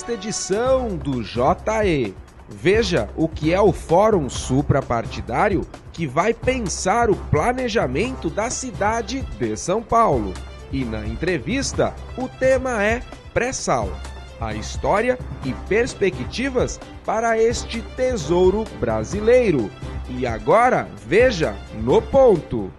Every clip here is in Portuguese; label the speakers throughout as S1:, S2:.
S1: desta edição do JE. Veja o que é o Fórum Suprapartidário que vai pensar o planejamento da cidade de São Paulo. E na entrevista, o tema é pré-sal, a história e perspectivas para este tesouro brasileiro. E agora, veja no ponto.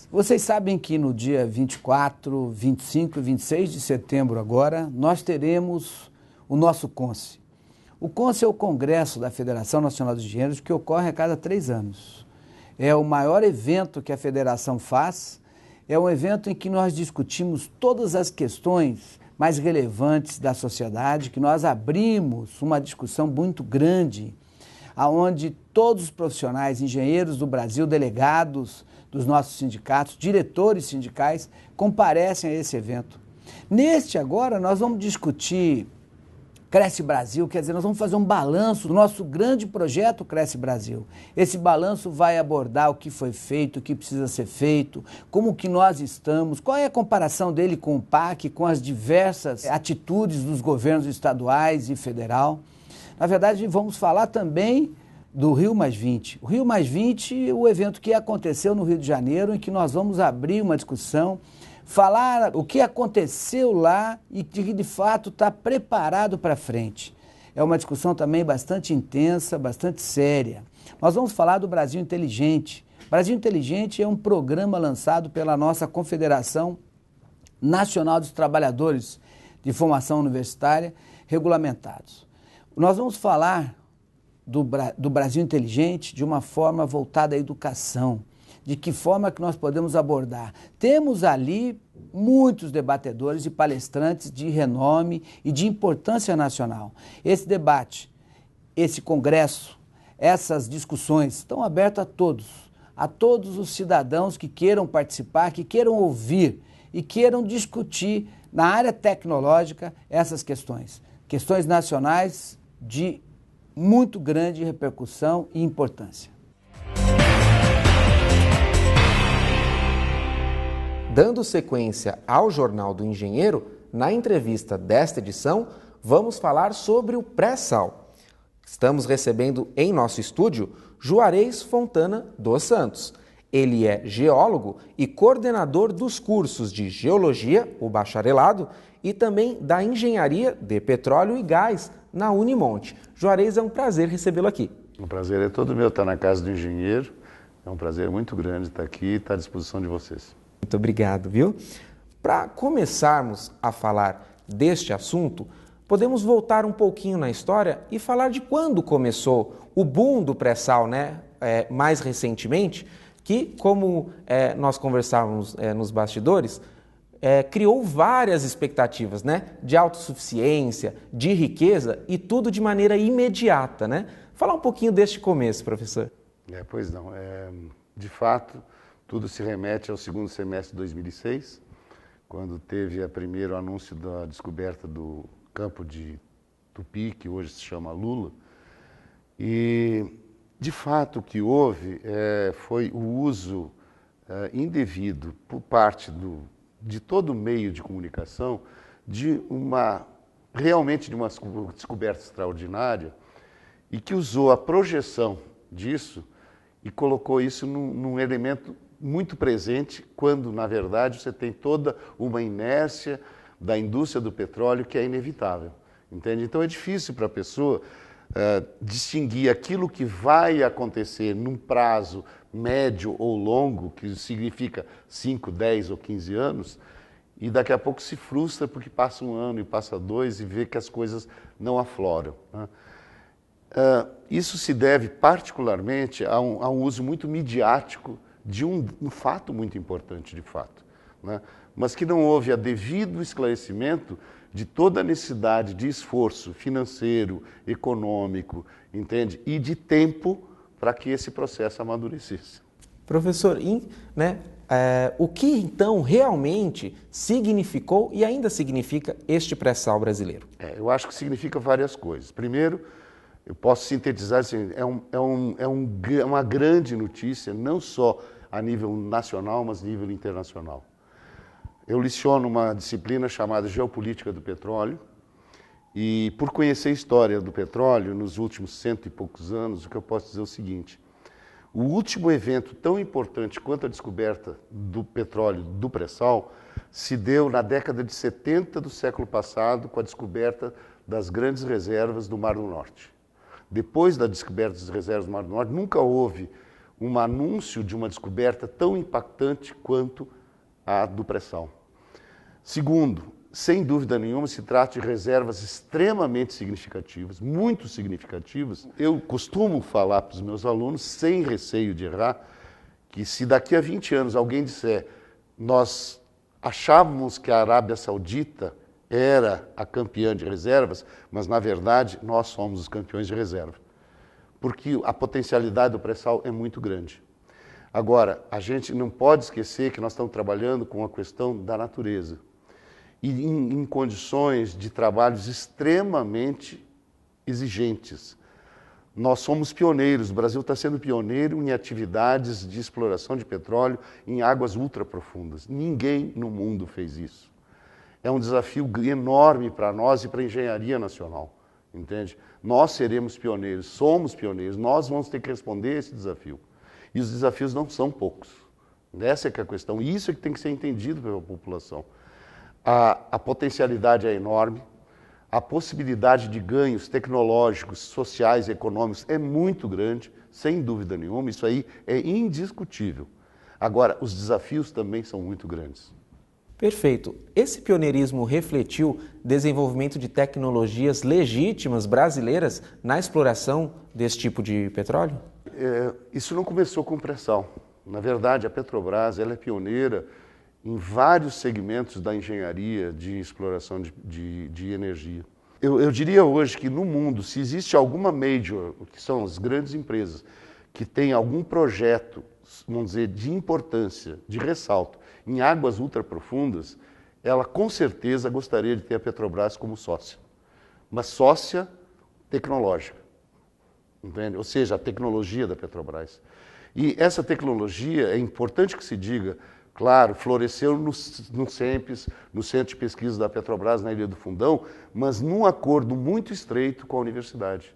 S2: Vocês sabem que no dia 24, 25 e 26 de setembro agora, nós teremos o nosso CONSE. O CONSE é o Congresso da Federação Nacional dos Engenheiros, que ocorre a cada 3 anos. É o maior evento que a federação faz, é um evento em que nós discutimos todas as questões mais relevantes da sociedade, que nós abrimos uma discussão muito grande, onde todos os profissionais, engenheiros do Brasil, delegados dos nossos sindicatos, diretores sindicais, comparecem a esse evento. Neste agora, nós vamos discutir Cresce Brasil, quer dizer, nós vamos fazer um balanço do nosso grande projeto Cresce Brasil. Esse balanço vai abordar o que foi feito, o que precisa ser feito, como que nós estamos, qual é a comparação dele com o PAC, com as diversas atitudes dos governos estaduais e federal. Na verdade, vamos falar também do Rio+20. O Rio+20, o evento que aconteceu no Rio de Janeiro, em que nós vamos abrir uma discussão, falar o que aconteceu lá e que de fato está preparado para frente. É uma discussão também bastante intensa, bastante séria. Nós vamos falar do Brasil Inteligente. Brasil Inteligente é um programa lançado pela nossa Confederação Nacional dos Trabalhadores de Formação Universitária regulamentados. Nós vamos falar do Brasil Inteligente de uma forma voltada à educação. De que forma que nós podemos abordar? Temos ali muitos debatedores e palestrantes de renome e de importância nacional. Esse debate, esse congresso, essas discussões estão abertas a todos os cidadãos que queiram participar, que queiram ouvir e queiram discutir na área tecnológica essas questões. Questões nacionais de muito grande repercussão e importância.
S1: Dando sequência ao Jornal do Engenheiro, na entrevista desta edição, vamos falar sobre o pré-sal. Estamos recebendo em nosso estúdio Juarez Fontana dos Santos. Ele é geólogo e coordenador dos cursos de Geologia, o bacharelado, e também da Engenharia de Petróleo e Gás na Unimonte. Juarez, é um prazer recebê-lo aqui.
S3: O prazer é todo meu estar na casa do engenheiro. É um prazer muito grande estar aqui e estar à disposição de vocês.
S1: Muito obrigado, viu? Para começarmos a falar deste assunto, podemos voltar um pouquinho na história e falar de quando começou o boom do pré-sal, né? Mais recentemente, que, como nós conversávamos nos bastidores, criou várias expectativas, né? De autossuficiência, de riqueza e tudo de maneira imediata, né? Falar um pouquinho deste começo, professor.
S3: Pois não. De fato, tudo se remete ao segundo semestre de 2006, quando teve o primeiro anúncio da descoberta do campo de Tupi, que hoje se chama Lula. E, de fato, o que houve foi o uso indevido por parte de todo o meio de comunicação realmente de uma descoberta extraordinária e que usou a projeção disso e colocou isso num elemento muito presente, quando, na verdade, você tem toda uma inércia da indústria do petróleo que é inevitável, entende? Então é difícil para a pessoa distinguir aquilo que vai acontecer num prazo médio ou longo, que significa 5, 10 ou 15 anos, e daqui a pouco se frustra porque passa 1 ano e passa 2 e vê que as coisas não afloram, né? Isso se deve particularmente a um uso muito midiático de um fato muito importante, de fato, né? Mas que não houve a devido esclarecimento de toda a necessidade de esforço financeiro, econômico, entende? E de tempo para que esse processo amadurecesse.
S1: Professor, né, o que então realmente significou e ainda significa este pré-sal brasileiro?
S3: Eu acho que significa várias coisas. Primeiro, eu posso sintetizar assim, uma grande notícia, não só a nível nacional, mas a nível internacional. Eu leciono uma disciplina chamada Geopolítica do Petróleo e, por conhecer a história do petróleo nos últimos 100 e poucos anos, o que eu posso dizer é o seguinte: o último evento tão importante quanto a descoberta do petróleo do pré-sal se deu na década de 70 do século passado, com a descoberta das grandes reservas do Mar do Norte. Depois da descoberta das reservas do Mar do Norte, nunca houve um anúncio de uma descoberta tão impactante quanto a do pré-sal. Segundo, sem dúvida nenhuma, se trata de reservas extremamente significativas, muito significativas. Eu costumo falar para os meus alunos, sem receio de errar, que se daqui a 20 anos alguém disser nós achávamos que a Arábia Saudita era a campeã de reservas, mas na verdade nós somos os campeões de reserva, porque a potencialidade do pré-sal é muito grande. Agora, a gente não pode esquecer que nós estamos trabalhando com a questão da natureza e em condições de trabalhos extremamente exigentes. Nós somos pioneiros, o Brasil está sendo pioneiro em atividades de exploração de petróleo em águas ultraprofundas. Ninguém no mundo fez isso. É um desafio enorme para nós e para a engenharia nacional, entende? Nós seremos pioneiros, somos pioneiros, nós vamos ter que responder a esse desafio. E os desafios não são poucos. Essa é que é a questão, e isso é que tem que ser entendido pela população. A potencialidade é enorme, a possibilidade de ganhos tecnológicos, sociais e econômicos é muito grande, sem dúvida nenhuma, isso aí é indiscutível. Agora, os desafios também são muito grandes.
S1: Perfeito. Esse pioneirismo refletiu desenvolvimento de tecnologias legítimas brasileiras na exploração desse tipo de petróleo?
S3: Isso não começou com pré-sal. Na verdade, a Petrobras ela é pioneira em vários segmentos da engenharia de exploração de energia. Eu diria hoje que no mundo, se existe alguma major, que são as grandes empresas, que tem algum projeto, vamos dizer, de importância, de ressalto, em águas ultraprofundas, ela com certeza gostaria de ter a Petrobras como sócia. Mas sócia tecnológica, entende? Ou seja, a tecnologia da Petrobras. E essa tecnologia, é importante que se diga, claro, floresceu no CENPES, no Centro de Pesquisa da Petrobras, na Ilha do Fundão, mas num acordo muito estreito com a universidade,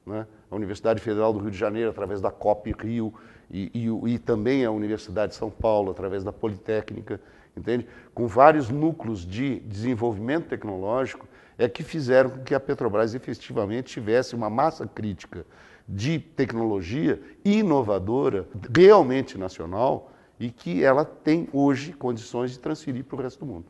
S3: né? A Universidade Federal do Rio de Janeiro, através da COP Rio, e também a Universidade de São Paulo, através da Politécnica, entende? Com vários núcleos de desenvolvimento tecnológico, é que fizeram com que a Petrobras efetivamente tivesse uma massa crítica de tecnologia inovadora, realmente nacional, e que ela tem hoje condições de transferir para o resto do mundo.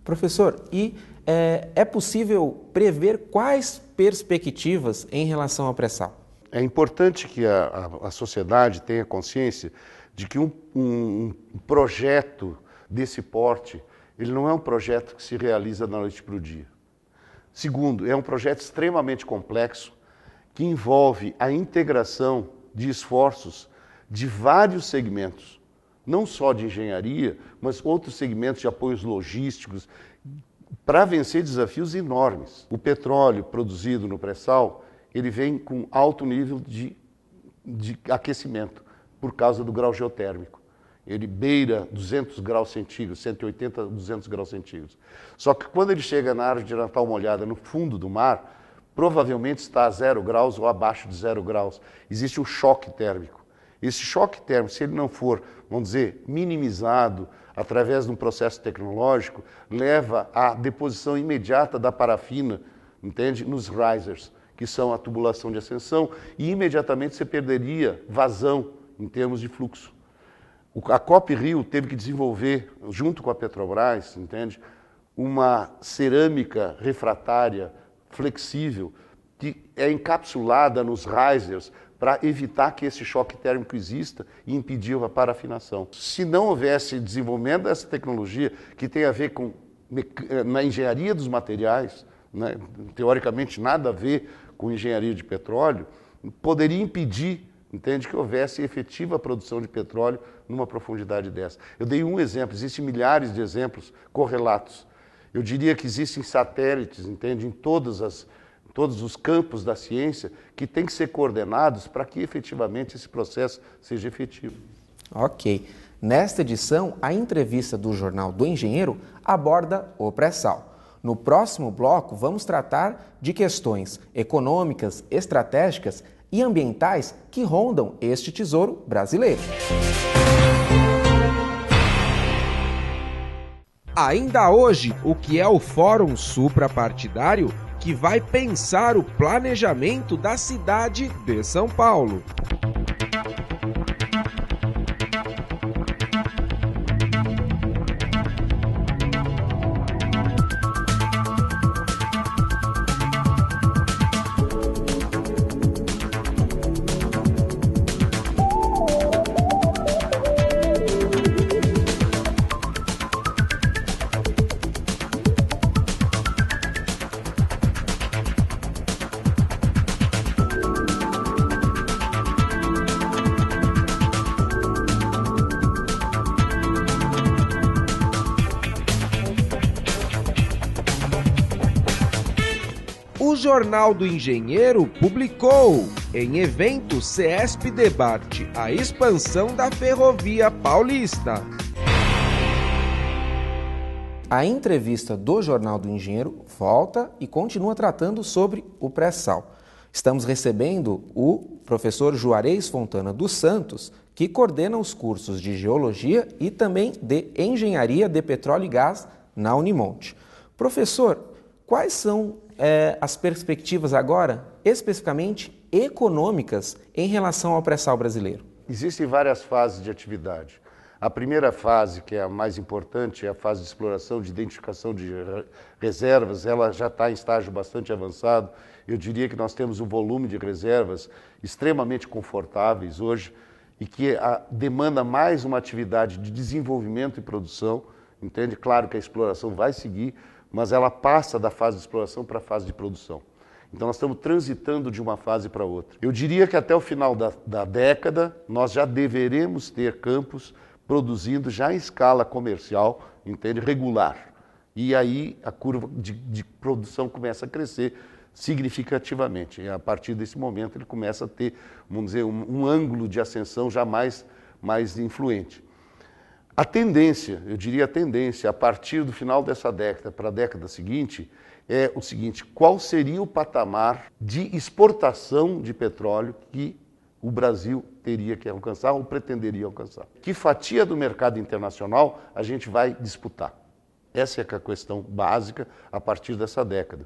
S1: Professor, e é possível prever quais perspectivas em relação ao pré-sal?
S3: É importante que a sociedade tenha consciência de que um projeto desse porte, ele não é um projeto que se realiza da noite para o dia. Segundo, é um projeto extremamente complexo que envolve a integração de esforços de vários segmentos, não só de engenharia, mas outros segmentos de apoios logísticos, para vencer desafios enormes. O petróleo produzido no pré-sal, ele vem com alto nível de aquecimento, por causa do grau geotérmico. Ele beira 200 graus centígrados, 180 a 200 graus centígrados. Só que quando ele chega na área de Natal Molhada, no fundo do mar, provavelmente está a 0 graus ou abaixo de 0 graus. Existe um choque térmico. Esse choque térmico, se ele não for, vamos dizer, minimizado através de um processo tecnológico, leva à deposição imediata da parafina, entende? Nos risers, que são a tubulação de ascensão, e imediatamente você perderia vazão em termos de fluxo. A COP Rio teve que desenvolver, junto com a Petrobras, entende? Uma cerâmica refratária flexível que é encapsulada nos risers para evitar que esse choque térmico exista e impedir a parafinação. Se não houvesse desenvolvimento dessa tecnologia, que tem a ver com na engenharia dos materiais, né, teoricamente nada a ver com engenharia de petróleo, poderia impedir, entende, que houvesse efetiva produção de petróleo numa profundidade dessa. Eu dei um exemplo, existem milhares de exemplos correlatos. Eu diria que existem satélites, entende, em todos os campos da ciência que têm que ser coordenados para que efetivamente esse processo seja efetivo.
S1: Ok. Nesta edição, a entrevista do Jornal do Engenheiro aborda o pré-sal. No próximo bloco, vamos tratar de questões econômicas, estratégicas e ambientais que rondam este tesouro brasileiro. Ainda hoje, o que é o Fórum Suprapartidário, que vai pensar o planejamento da cidade de São Paulo. O Jornal do Engenheiro publicou, em evento CESP Debate, a expansão da Ferrovia Paulista. A entrevista do Jornal do Engenheiro volta e continua tratando sobre o pré-sal. Estamos recebendo o professor Juarez Fontana dos Santos, que coordena os cursos de Geologia e também de Engenharia de Petróleo e Gás na Unimonte. Professor, quais são as perspectivas agora, especificamente econômicas, em relação ao pré-sal brasileiro?
S3: Existem várias fases de atividade. A primeira fase, que é a mais importante, é a fase de exploração, de identificação de reservas. Ela já está em estágio bastante avançado. Eu diria que nós temos um volume de reservas extremamente confortáveis hoje e que demanda mais uma atividade de desenvolvimento e produção, entende? Claro que a exploração vai seguir, mas ela passa da fase de exploração para a fase de produção. Então nós estamos transitando de uma fase para outra. Eu diria que até o final da década nós já deveremos ter campos produzindo já em escala comercial, entende? Regular. E aí a curva de produção começa a crescer significativamente. E a partir desse momento ele começa a ter, vamos dizer, um ângulo de ascensão já mais influente. A tendência, eu diria a tendência, a partir do final dessa década para a década seguinte, é o seguinte: qual seria o patamar de exportação de petróleo que o Brasil teria que alcançar ou pretenderia alcançar? Que fatia do mercado internacional a gente vai disputar? Essa é a questão básica a partir dessa década.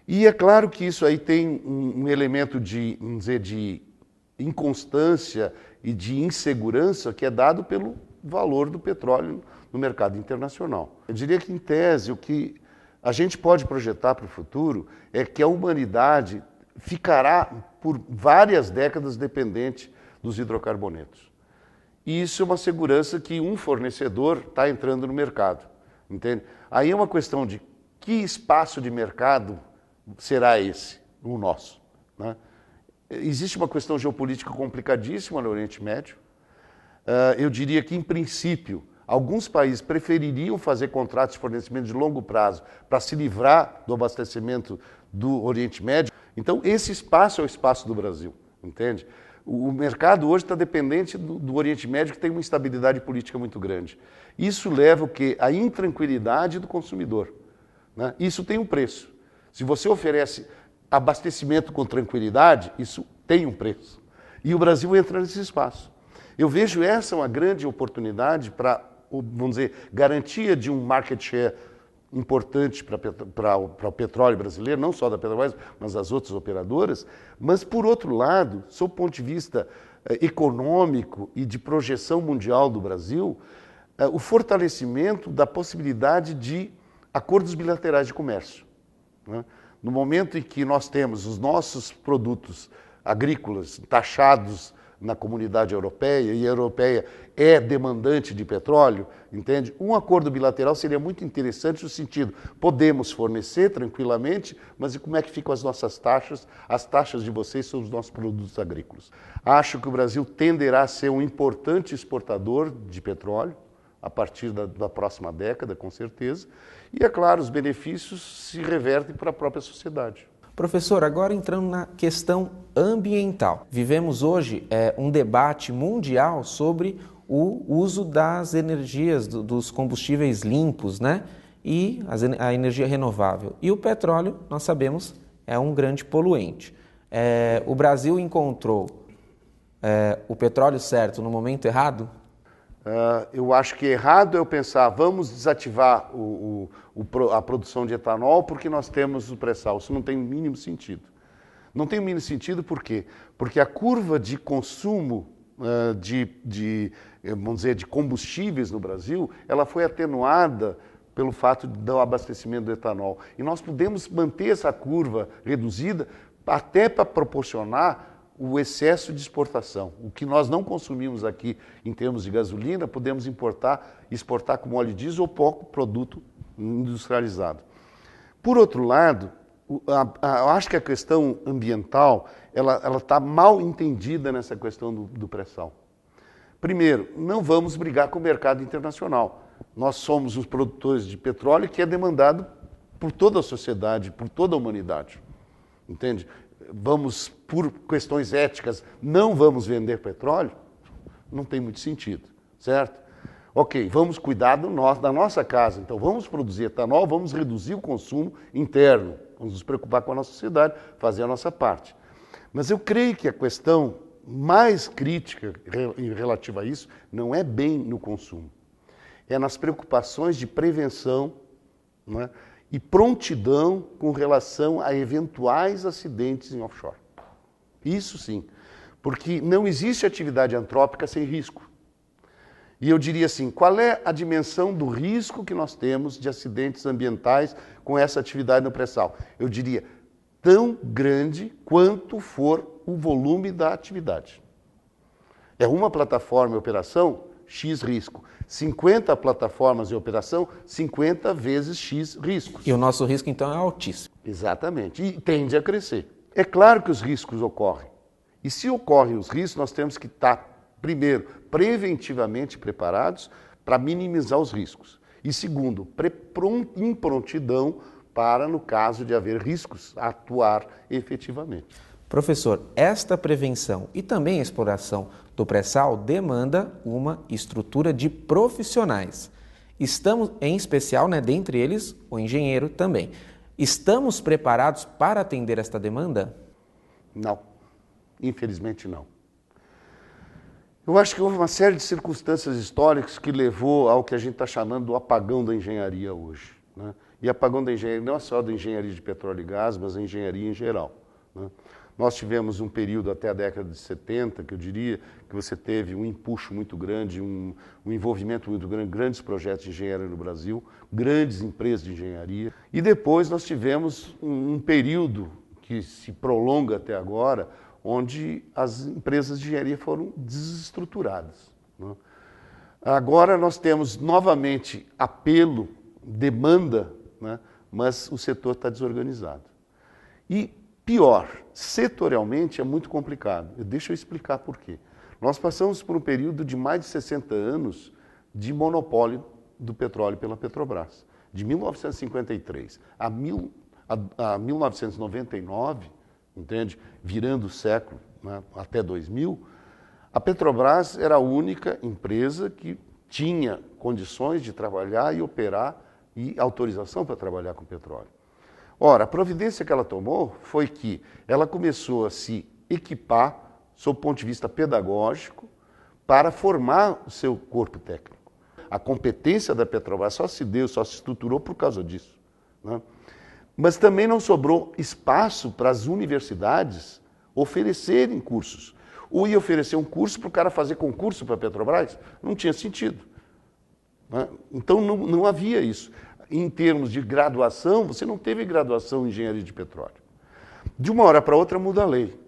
S3: E é claro que isso aí tem um elemento de, vamos dizer, de inconstância e de insegurança que é dado pelo valor do petróleo no mercado internacional. Eu diria que, em tese, o que a gente pode projetar para o futuro é que a humanidade ficará por várias décadas dependente dos hidrocarbonetos. E isso é uma segurança que um fornecedor está entrando no mercado, entende? Aí é uma questão de que espaço de mercado será esse, o nosso, né? Existe uma questão geopolítica complicadíssima no Oriente Médio. Eu diria que, em princípio, alguns países prefeririam fazer contratos de fornecimento de longo prazo para se livrar do abastecimento do Oriente Médio. Então, esse espaço é o espaço do Brasil, entende? O mercado hoje está dependente do Oriente Médio, que tem uma instabilidade política muito grande. Isso leva o quê? A intranquilidade do consumidor, né? Isso tem um preço. Se você oferece abastecimento com tranquilidade, isso tem um preço. E o Brasil entra nesse espaço. Eu vejo essa uma grande oportunidade para, vamos dizer, garantia de um market share importante para o petróleo brasileiro, não só da Petrobras, mas das outras operadoras. Mas, por outro lado, sob o ponto de vista econômico e de projeção mundial do Brasil, o fortalecimento da possibilidade de acordos bilaterais de comércio, né? No momento em que nós temos os nossos produtos agrícolas taxados na comunidade europeia, e a europeia é demandante de petróleo, entende? Um acordo bilateral seria muito interessante no sentido, podemos fornecer tranquilamente, mas e como é que ficam as nossas taxas? As taxas de vocês são os nossos produtos agrícolas. Acho que o Brasil tenderá a ser um importante exportador de petróleo, a partir da próxima década, com certeza, e, é claro, os benefícios se revertem para a própria sociedade.
S1: Professor, agora entrando na questão ambiental. Vivemos hoje um debate mundial sobre o uso das energias, dos combustíveis limpos, né? E a energia renovável. E o petróleo, nós sabemos, é um grande poluente. O Brasil encontrou o petróleo certo no momento errado?
S3: Eu acho que errado é eu pensar, vamos desativar a produção de etanol porque nós temos o pré-sal. Isso não tem o mínimo sentido. Não tem o mínimo sentido por quê? Porque a curva de consumo vamos dizer, de combustíveis no Brasil, ela foi atenuada pelo fato do abastecimento do etanol. E nós podemos manter essa curva reduzida até para proporcionar o excesso de exportação. O que nós não consumimos aqui em termos de gasolina, podemos exportar como óleo diesel ou pouco produto industrializado. Por outro lado, eu acho que a questão ambiental ela está mal entendida nessa questão do pré-sal. Primeiro, não vamos brigar com o mercado internacional. Nós somos os produtores de petróleo que é demandado por toda a sociedade, por toda a humanidade. Entende? Vamos, por questões éticas, não vamos vender petróleo? Não tem muito sentido, certo? Ok, vamos cuidar da nossa casa, então vamos produzir etanol, vamos reduzir o consumo interno, vamos nos preocupar com a nossa sociedade, fazer a nossa parte. Mas eu creio que a questão mais crítica relativa a isso não é bem no consumo, é nas preocupações de prevenção, não é? E prontidão com relação a eventuais acidentes em offshore. Isso sim, porque não existe atividade antrópica sem risco. E eu diria assim, qual é a dimensão do risco que nós temos de acidentes ambientais com essa atividade no pré-sal? Eu diria, tão grande quanto for o volume da atividade. É uma plataforma em operação, X risco. 50 plataformas em operação, 50 vezes X riscos.
S1: E o nosso risco, então, é altíssimo.
S3: Exatamente. E tende a crescer. É claro que os riscos ocorrem. E se ocorrem os riscos, nós temos que estar, primeiro, preventivamente preparados para minimizar os riscos. E segundo, em prontidão para, no caso de haver riscos, atuar efetivamente.
S1: Professor, esta prevenção e também a exploração do pré-sal demanda uma estrutura de profissionais. Estamos, em especial, dentre eles, o engenheiro também. Estamos preparados para atender esta demanda?
S3: Não. Infelizmente, não. Eu acho que houve uma série de circunstâncias históricas que levou ao que a gente está chamando do apagão da engenharia hoje, né? E apagão da engenharia não é só da engenharia de petróleo e gás, mas a engenharia em geral, né? Nós tivemos um período até a década de 70, que eu diria que você teve um empuxo muito grande, um envolvimento muito grande, grandes projetos de engenharia no Brasil, grandes empresas de engenharia. E depois nós tivemos um período que se prolonga até agora, onde as empresas de engenharia foram desestruturadas, né? Agora nós temos novamente apelo, demanda, né? Mas o setor está desorganizado. E pior, setorialmente é muito complicado. Deixa eu explicar por quê. Nós passamos por um período de mais de 60 anos de monopólio do petróleo pela Petrobras. De 1953 a 1999, entende? Virando o século, né, até 2000, a Petrobras era a única empresa que tinha condições de trabalhar e operar e autorização para trabalhar com petróleo. Ora, a providência que ela tomou foi que ela começou a se equipar, sob o ponto de vista pedagógico, para formar o seu corpo técnico. A competência da Petrobras só se deu, só se estruturou por causa disso, né? Mas também não sobrou espaço para as universidades oferecerem cursos. Ou ia oferecer um curso para o cara fazer concurso para a Petrobras? Não tinha sentido, né? Então não havia isso. Em termos de graduação, você não teve graduação em engenharia de petróleo. De uma hora para outra muda a lei.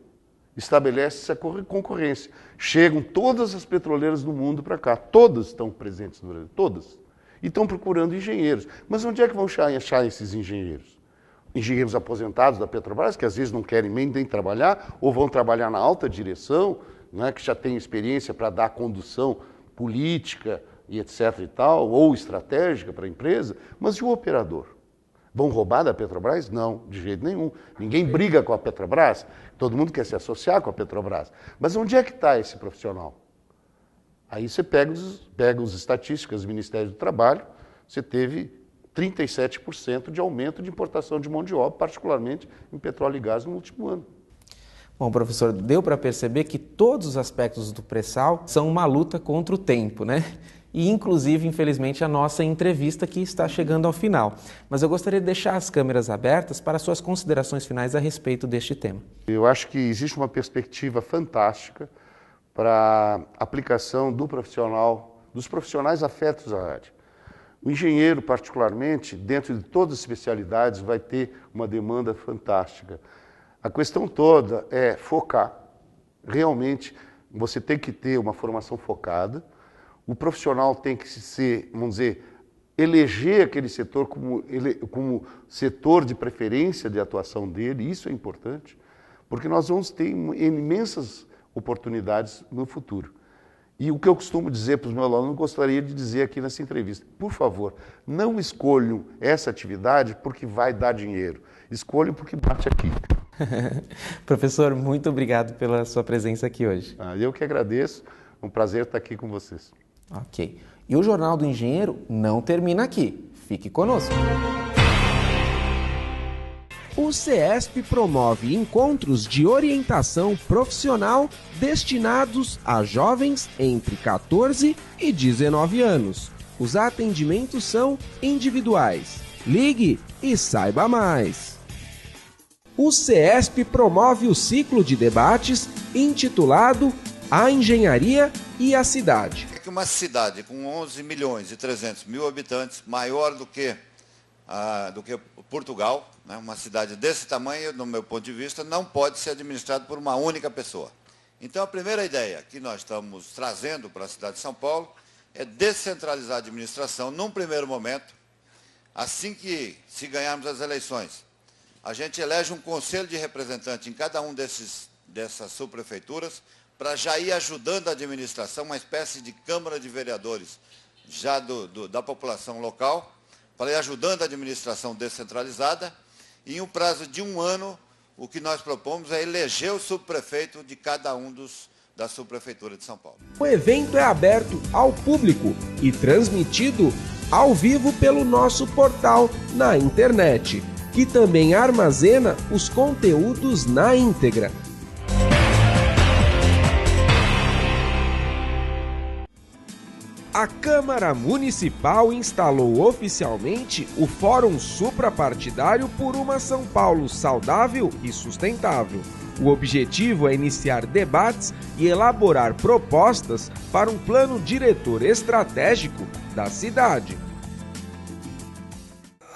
S3: Estabelece-se a concorrência. Chegam todas as petroleiras do mundo para cá. Todas estão presentes no Brasil, todas. E estão procurando engenheiros. Mas onde é que vão achar esses engenheiros? Engenheiros aposentados da Petrobras, que às vezes não querem nem trabalhar, ou vão trabalhar na alta direção, né, que já tem experiência para dar condução política, e etc. e tal, ou estratégica para a empresa, mas e o operador? Vão roubar da Petrobras? Não, de jeito nenhum. Ninguém briga com a Petrobras, todo mundo quer se associar com a Petrobras. Mas onde é que está esse profissional? Aí você pega as estatísticas do Ministério do Trabalho, você teve 37% de aumento de importação de mão de obra, particularmente em petróleo e gás no último ano.
S1: Bom, professor, deu para perceber que todos os aspectos do pré-sal são uma luta contra o tempo, né? E, inclusive, infelizmente, a nossa entrevista que está chegando ao final. Mas eu gostaria de deixar as câmeras abertas para suas considerações finais a respeito deste tema.
S3: Eu acho que existe uma perspectiva fantástica para a aplicação dos profissionais afetos à área. O engenheiro, particularmente, dentro de todas as especialidades, vai ter uma demanda fantástica. A questão toda é focar. Realmente, você tem que ter uma formação focada. O profissional tem que vamos dizer, eleger aquele setor como setor de preferência de atuação dele. Isso é importante, porque nós vamos ter imensas oportunidades no futuro. E o que eu costumo dizer para os meus alunos, eu gostaria de dizer aqui nessa entrevista: por favor, não escolham essa atividade porque vai dar dinheiro. Escolham porque bate aqui.
S1: Professor, muito obrigado pela sua presença aqui hoje.
S3: Eu que agradeço. É um prazer estar aqui com vocês.
S1: Ok. E o Jornal do Engenheiro não termina aqui. Fique conosco.
S4: O CESP promove encontros de orientação profissional destinados a jovens entre 14 e 19 anos. Os atendimentos são individuais. Ligue e saiba mais. O CESP promove o ciclo de debates intitulado A Engenharia e a Cidade.
S5: É que uma cidade com 11 milhões e 300 mil habitantes, maior do que Portugal, né? Uma cidade desse tamanho, no meu ponto de vista, não pode ser administrada por uma única pessoa. Então, a primeira ideia que nós estamos trazendo para a cidade de São Paulo é descentralizar a administração num primeiro momento. Assim que se ganharmos as eleições, a gente elege um conselho de representante em cada um dessas subprefeituras para já ir ajudando a administração, uma espécie de Câmara de Vereadores já da população local, para ir ajudando a administração descentralizada. E em um prazo de 1 ano, o que nós propomos é eleger o subprefeito de cada um da subprefeitura de São Paulo.
S4: O evento é aberto ao público e transmitido ao vivo pelo nosso portal na internet, que também armazena os conteúdos na íntegra. A Câmara Municipal instalou oficialmente o Fórum Suprapartidário por uma São Paulo saudável e sustentável. O objetivo é iniciar debates e elaborar propostas para um plano diretor estratégico da cidade.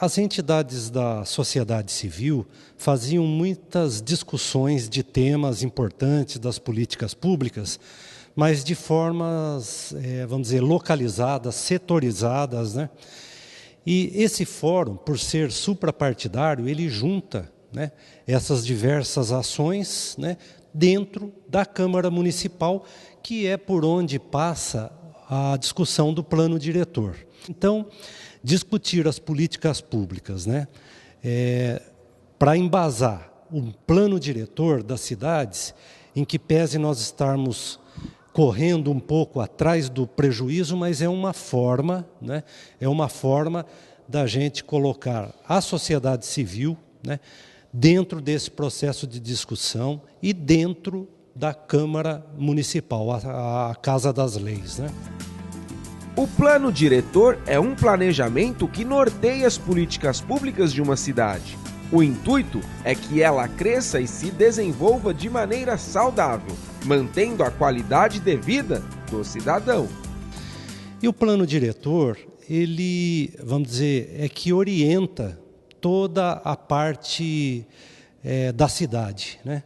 S6: As entidades da sociedade civil faziam muitas discussões de temas importantes das políticas públicas, mas de formas, vamos dizer, localizadas, setorizadas, né? E esse fórum, por ser suprapartidário, ele junta, né, essas diversas ações, né, dentro da Câmara Municipal, que é por onde passa a discussão do plano diretor. Então, discutir as políticas públicas, né, para embasar um plano diretor das cidades, em que pese nós estarmos correndo um pouco atrás do prejuízo, mas é uma forma, né, da gente colocar a sociedade civil, né, dentro desse processo de discussão e dentro da Câmara Municipal, a Casa das Leis, né?
S4: O plano diretor é um planejamento que norteia as políticas públicas de uma cidade. O intuito é que ela cresça e se desenvolva de maneira saudável, mantendo a qualidade de vida do cidadão.
S6: E o plano diretor, ele, vamos dizer, é que orienta toda a parte da cidade, né?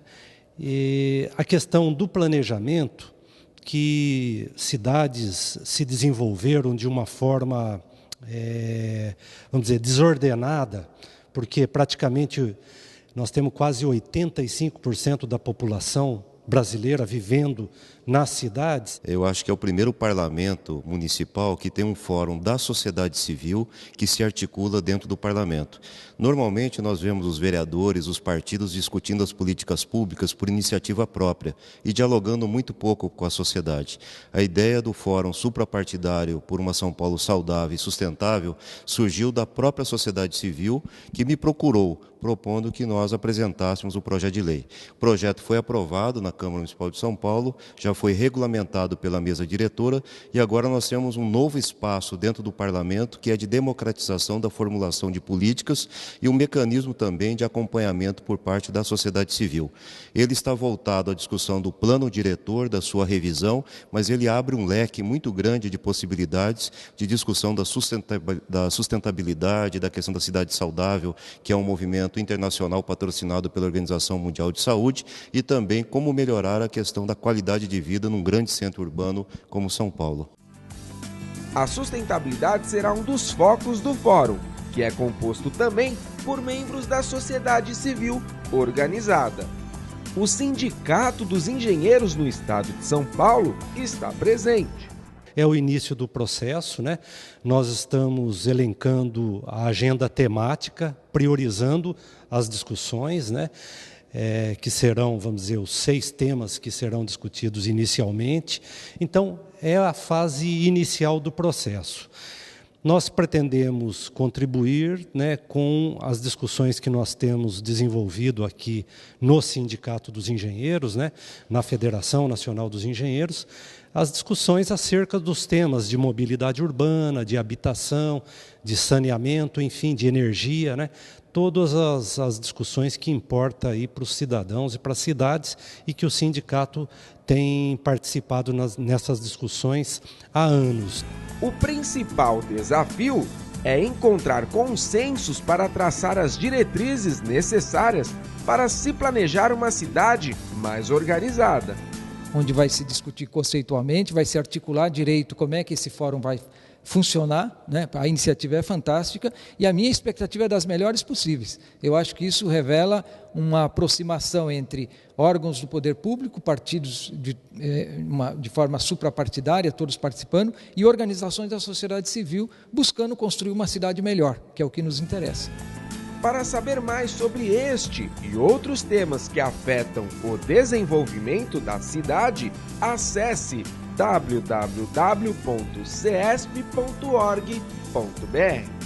S6: E a questão do planejamento, que cidades se desenvolveram de uma forma, vamos dizer, desordenada, porque praticamente nós temos quase 85% da população brasileira vivendo nas cidades.
S7: Eu acho que é o primeiro parlamento municipal que tem um fórum da sociedade civil que se articula dentro do parlamento. Normalmente nós vemos os vereadores, os partidos discutindo as políticas públicas por iniciativa própria e dialogando muito pouco com a sociedade. A ideia do Fórum Suprapartidário por uma São Paulo saudável e sustentável surgiu da própria sociedade civil, que me procurou, propondo que nós apresentássemos o projeto de lei. O projeto foi aprovado na Câmara Municipal de São Paulo, já foi regulamentado pela mesa diretora e agora nós temos um novo espaço dentro do parlamento que é de democratização da formulação de políticas e um mecanismo também de acompanhamento por parte da sociedade civil. Ele está voltado à discussão do plano diretor, da sua revisão, mas ele abre um leque muito grande de possibilidades de discussão da sustentabilidade, da questão da cidade saudável, que é um movimento internacional patrocinado pela Organização Mundial de Saúde, e também como melhorar a questão da qualidade de vida num grande centro urbano como São Paulo.
S4: A sustentabilidade será um dos focos do fórum, que é composto também por membros da sociedade civil organizada. O Sindicato dos Engenheiros no Estado de São Paulo está presente.
S6: É o início do processo, né? Nós estamos elencando a agenda temática, priorizando as discussões, né? Que serão, vamos dizer, os 6 temas que serão discutidos inicialmente. Então, é a fase inicial do processo. Nós pretendemos contribuir, né, com as discussões que nós temos desenvolvido aqui no Sindicato dos Engenheiros, né, na Federação Nacional dos Engenheiros, as discussões acerca dos temas de mobilidade urbana, de habitação, de saneamento, enfim, de energia, né? Todas as discussões que importam aí para os cidadãos e para as cidades e que o sindicato tem participado nessas discussões há anos.
S4: O principal desafio é encontrar consensos para traçar as diretrizes necessárias para se planejar uma cidade mais organizada.
S8: Onde vai se discutir conceitualmente, vai se articular direito como é que esse fórum vai funcionar, né? A iniciativa é fantástica e a minha expectativa é das melhores possíveis. Eu acho que isso revela uma aproximação entre órgãos do poder público, partidos de forma suprapartidária, todos participando, e organizações da sociedade civil buscando construir uma cidade melhor, que é o que nos interessa.
S4: Para saber mais sobre este e outros temas que afetam o desenvolvimento da cidade, acesse www.cesp.org.br.